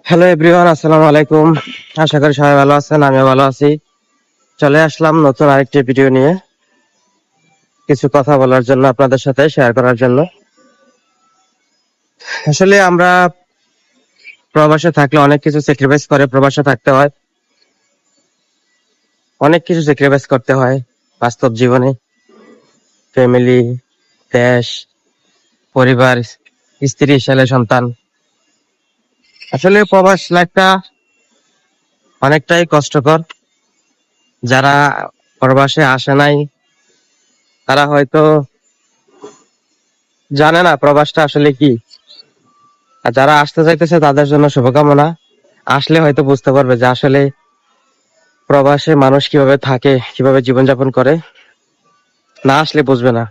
Hello everyone, আসসালামু আলাইকুম। আশা করি সবাই ভালো আছেন, আমিও ভালো আছি। চলে আসলাম নতুন আরেকটি ভিডিও নিয়ে, কিছু কথা বলার জন্য, আপনাদের সাথে শেয়ার করার জন্য। আসলে আমরা প্রবাসে থাকলে অনেক কিছু স্যাক্রিফাইস করে প্রবাসে থাকতে হয়, অনেক কিছু স্যাক্রিফাইস করতে হয় বাস্তব জীবনে। ফ্যামিলি, দেশ, পরিবার, স্ত্রী, ছেলে, সন্তান। আসলে প্রবাস লাইফটা অনেকটাই কষ্টকর। যারা প্রবাসে আসে নাই তারা হয়তো জানে না প্রবাসটা আসলে কি। আর যারা আসতে চাইতেছে তাদের জন্য শুভকামনা। আসলে হয়তো বুঝতে পারবে যে আসলে প্রবাসে মানুষ কিভাবে থাকে, কিভাবে জীবনযাপন করে। না আসলে বুঝবে না,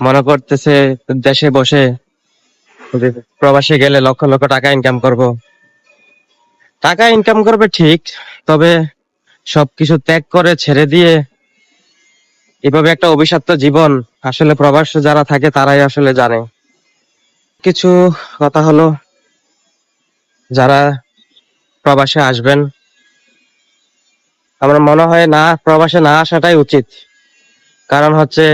মনে করতেছে দেশে বসে যে প্রবাসে গেলে লক্ষ লক্ষ টাকা ইনকাম করব। টাকা ইনকাম করবে ঠিক, তবে সবকিছু ত্যাগ করে ছেড়ে দিয়ে এভাবে একটা অভিশপ্ত জীবন আসলে প্রবাসে যারা থাকে তারাই আসলে জানে। কিছু কথা হলো, যারা প্রবাসে আসবেন, আমার মনে হয় না প্রবাসে না আসাটাই উচিত। কারণ হচ্ছে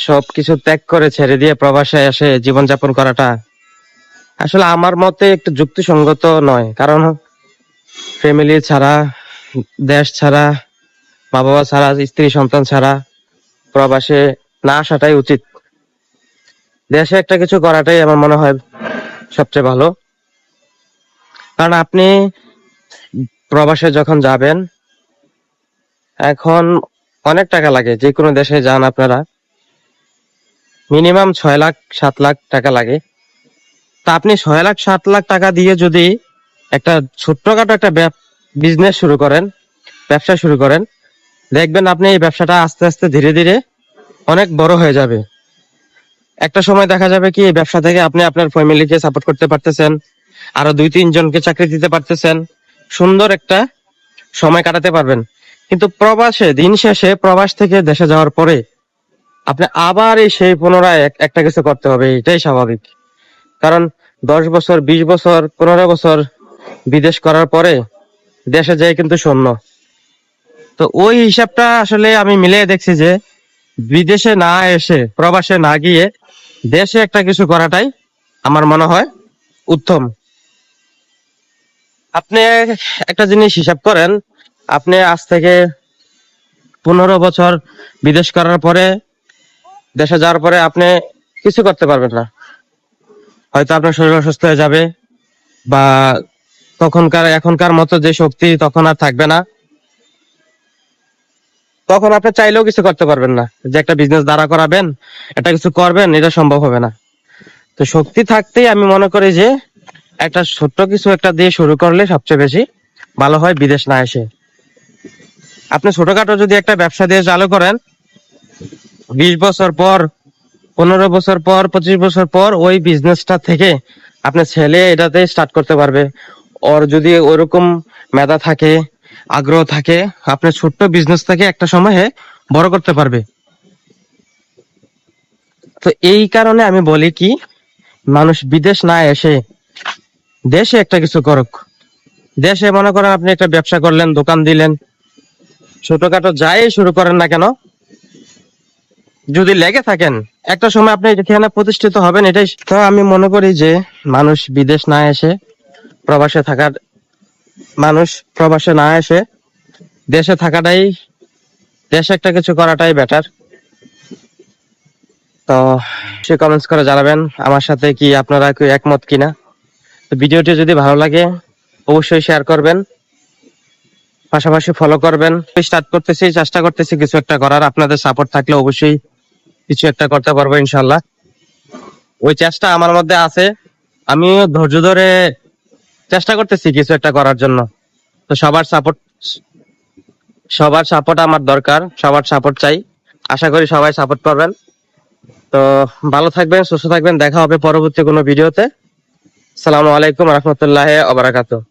সবকিছু ত্যাগ করে ছেড়ে দিয়ে প্রবাসে এসে জীবনযাপন করাটা আসলে আমার মতে একটু যুক্তিসঙ্গত নয়। কারণ ফ্যামিলি ছাড়া, দেশ ছাড়া, মা বাবা ছাড়া, স্ত্রী সন্তান ছাড়া প্রবাসে না আসাটাই উচিত। দেশে একটা কিছু করাটাই আমার মনে হয় সবচেয়ে ভালো। কারণ আপনি প্রবাসে যখন যাবেন, এখন অনেক টাকা লাগে। যে কোনো দেশে যান আপনারা, মিনিমাম 6 লাখ 7 লাখ টাকা লাগে। তা আপনি 6 লাখ 7 লাখ টাকা দিয়ে যদি একটা ছোট্টখাটো একটা বিজনেস শুরু করেন, ব্যবসা শুরু করেন, দেখবেন আপনি এই ব্যবসাটা আস্তে আস্তে ধীরে ধীরে অনেক বড় হয়ে যাবে। একটা সময় দেখা যাবে কি এই ব্যবসা থেকে আপনি আপনার ফ্যামিলিকে সাপোর্ট করতে পারতেছেন, আরো 2-3 জনকে চাকরি দিতে পারতেছেন, সুন্দর একটা সময় কাটাতে পারবেন। কিন্তু প্রবাসে দিন শেষে, প্রবাস থেকে দেশে যাওয়ার পরে আপনি আবার এই সেই পুনরায় একটা কিছু করতে হবে, এটাই স্বাভাবিক। কারণ 10 বছর, 20 বছর, 15 বছর বিদেশ করার পরে দেশে যায় কিন্তু শূন্য। তো ওই হিসাবটা আসলে আমি মিলিয়ে দেখছি যে বিদেশে না এসে, প্রবাসে না গিয়ে দেশে একটা কিছু করাটাই আমার মনে হয় উত্তম। আপনি একটা জিনিস হিসাব করেন, আপনি আজ থেকে 15 বছর বিদেশ করার পরে দেশে যাওয়ার পরে আপনি কিছু করতে পারবেন না। হয়তো আপনার শরীর অসুস্থ হয়ে যাবে, বা এখনকার মতো যে শক্তি তখন আর থাকবে না। তখন আপনি চাইলেও কিছু করতে পারবেন না, যে একটা বিজনেস দাঁড়া করাবেন, একটা কিছু করবেন, এটা সম্ভব হবে না। তো শক্তি থাকতেই আমি মনে করি যে একটা ছোট্ট কিছু একটা দিয়ে শুরু করলে সবচেয়ে বেশি ভালো হয় বিদেশ না এসে। আপনি ছোটখাটো যদি একটা ব্যবসা দিয়ে চালু করেন, 20 বছর পর, 15 বছর পর, 25 বছর পর ওই বিজনেসটা থেকে আপনার ছেলে এটাতে স্টার্ট করতে পারবে। ওর যদি ওরকম মেধা থাকে, আগ্রহ থাকে, আপনার ছোট্ট বিজনেস থেকে একটা সময়ে বড় করতে পারবে। তো এই কারণে আমি বলি কি, মানুষ বিদেশ না এসে দেশে একটা কিছু করুক। দেশে মনে করেন আপনি একটা ব্যবসা করলেন, দোকান দিলেন, ছোটখাটো যাই শুরু করেন না কেন, যদি লেগে থাকেন একটা সময় আপনি এখানে প্রতিষ্ঠিত হবেন। এটাই তো আমি মনে করি যে মানুষ বিদেশ না এসে, প্রবাসে থাকার মানুষ প্রবাসে না এসে দেশে থাকাটাই, দেশে একটা কিছু করাটাই বেটার। তো সে কমেন্টস করে জানাবেন আমার সাথে কি আপনারা কি একমত কিনা। তো ভিডিওটি যদি ভালো লাগে অবশ্যই শেয়ার করবেন, পাশাপাশি ফলো করবেন। স্টার্ট করতেছি, চেষ্টা করতেছি কিছু একটা করার। আপনাদের সাপোর্ট থাকলে অবশ্যই কিছু একটা করতে পারবো ইনশাল্লাহ। ওই চেষ্টা আমার মধ্যে আছে, আমিও ধৈর্য ধরে চেষ্টা করতেছি কিছু একটা করার জন্য। তো সবার সাপোর্ট আমার দরকার, সবার সাপোর্ট চাই। আশা করি সবাই সাপোর্ট করবেন। তো ভালো থাকবেন, সুস্থ থাকবেন, দেখা হবে পরবর্তী কোনো ভিডিওতে। আসসালামু আলাইকুম রহমতুল্লাহ ওয়া বারাকাতুহু।